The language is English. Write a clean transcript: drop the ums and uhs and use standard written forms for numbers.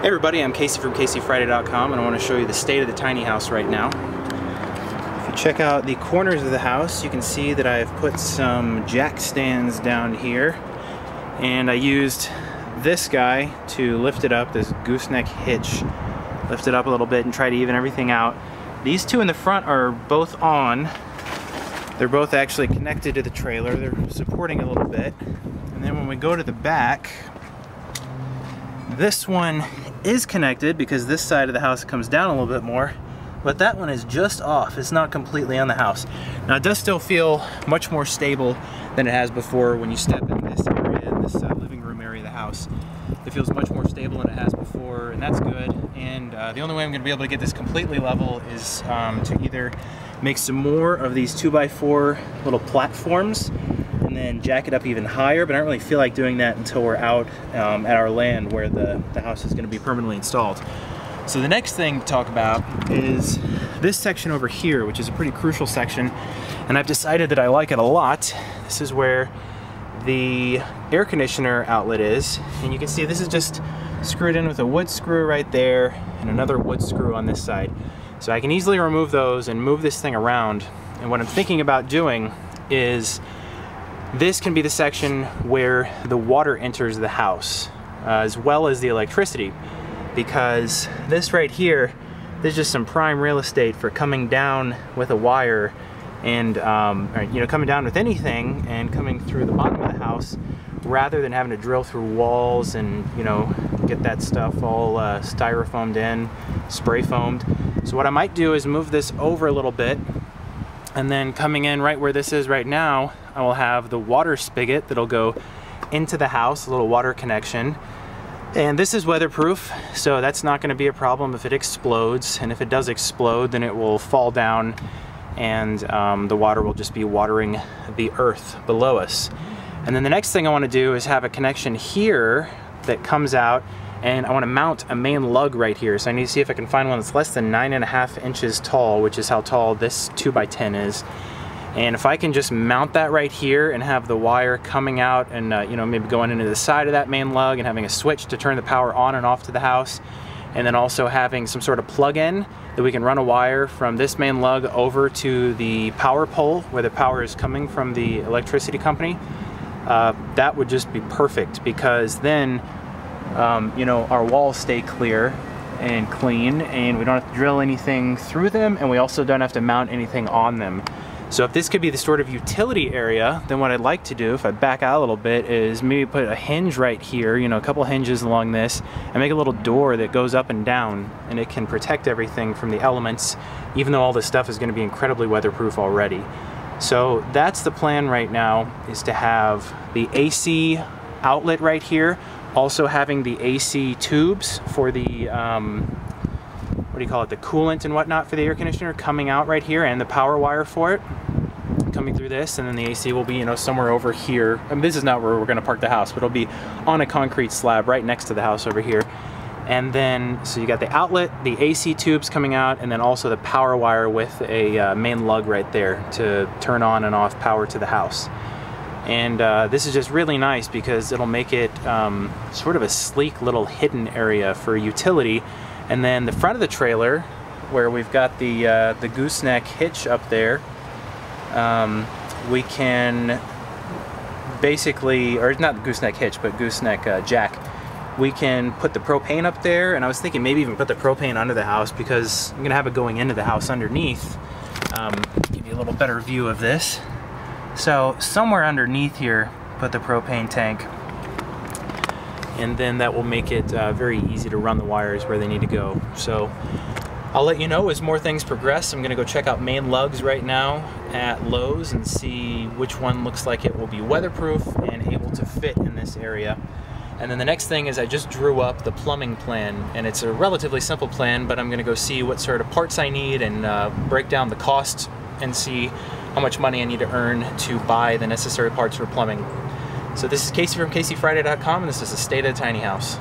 Hey everybody, I'm Casey from CaseyFriday.com and I want to show you the state of the tiny house right now. If you check out the corners of the house, you can see that I've put some jack stands down here, and I used this guy to lift it up, this gooseneck hitch. Lift it up a little bit and try to even everything out. These two in the front are both on. They're both actually connected to the trailer. They're supporting a little bit. And then when we go to the back, this one is connected because this side of the house comes down a little bit more, but that one is just off. It's not completely on the house. Now it does still feel much more stable than it has before when you step in this area, this living room area of the house. It feels much more stable than it has before, and that's good. And the only way I'm going to be able to get this completely level is to either make some more of these 2x4 little platforms and then jack it up even higher, but I don't really feel like doing that until we're out at our land where the house is going to be permanently installed. So the next thing to talk about is this section over here, which is a pretty crucial section, and I've decided that I like it a lot. This is where the air conditioner outlet is, and you can see this is just screwed in with a wood screw right there and another wood screw on this side. So I can easily remove those and move this thing around. And what I'm thinking about doing is this can be the section where the water enters the house, as well as the electricity, because this right here, there's just some prime real estate for coming down with a wire and coming down with anything and coming through the bottom of the house, rather than having to drill through walls and get that stuff all styrofoamed in, spray foamed. So what I might do is move this over a little bit, and then coming in right where this is right now, I will have the water spigot that'll go into the house, a little water connection. And this is weatherproof, so that's not going to be a problem if it explodes. And if it does explode, then it will fall down and the water will just be watering the earth below us. And then the next thing I want to do is have a connection here that comes out, and I want to mount a main lug right here. So I need to see if I can find one that's less than 9.5 inches tall, which is how tall this 2x10 is. And if I can just mount that right here and have the wire coming out and maybe going into the side of that main lug and having a switch to turn the power on and off to the house, and then also having some sort of plug-in that we can run a wire from this main lug over to the power pole where the power is coming from the electricity company, that would just be perfect, because then our walls stay clear and clean, and we don't have to drill anything through them, and we also don't have to mount anything on them. So if this could be the sort of utility area, then what I'd like to do, if I back out a little bit, is maybe put a hinge right here, a couple hinges along this, and make a little door that goes up and down, and it can protect everything from the elements, even though all this stuff is going to be incredibly weatherproof already. So that's the plan right now, is to have the AC outlet right here, also having the AC tubes for the the coolant and whatnot for the air conditioner coming out right here, and the power wire for it coming through this, and then the AC will be somewhere over here. I mean, this is not where we're going to park the house, but it'll be on a concrete slab right next to the house over here. And then so you got the outlet, the AC tubes coming out, and then also the power wire with a main lug right there to turn on and off power to the house. And this is just really nice because it'll make it sort of a sleek little hidden area for utility. And then the front of the trailer, where we've got the gooseneck hitch up there, we can basically, or not the gooseneck hitch, but gooseneck jack, we can put the propane up there. And I was thinking maybe even put the propane under the house, because I'm gonna have it going into the house underneath. Give you a little better view of this. So somewhere underneath here, put the propane tank, and then that will make it very easy to run the wires where they need to go. So I'll let you know as more things progress. I'm gonna go check out main lugs right now at Lowe's and see which one looks like it will be weatherproof and able to fit in this area. And then the next thing is I just drew up the plumbing plan, and it's a relatively simple plan, but I'm gonna go see what sort of parts I need and break down the cost and see how much money I need to earn to buy the necessary parts for plumbing. So this is Casey from CaseyFriday.com, and this is the state of the tiny house.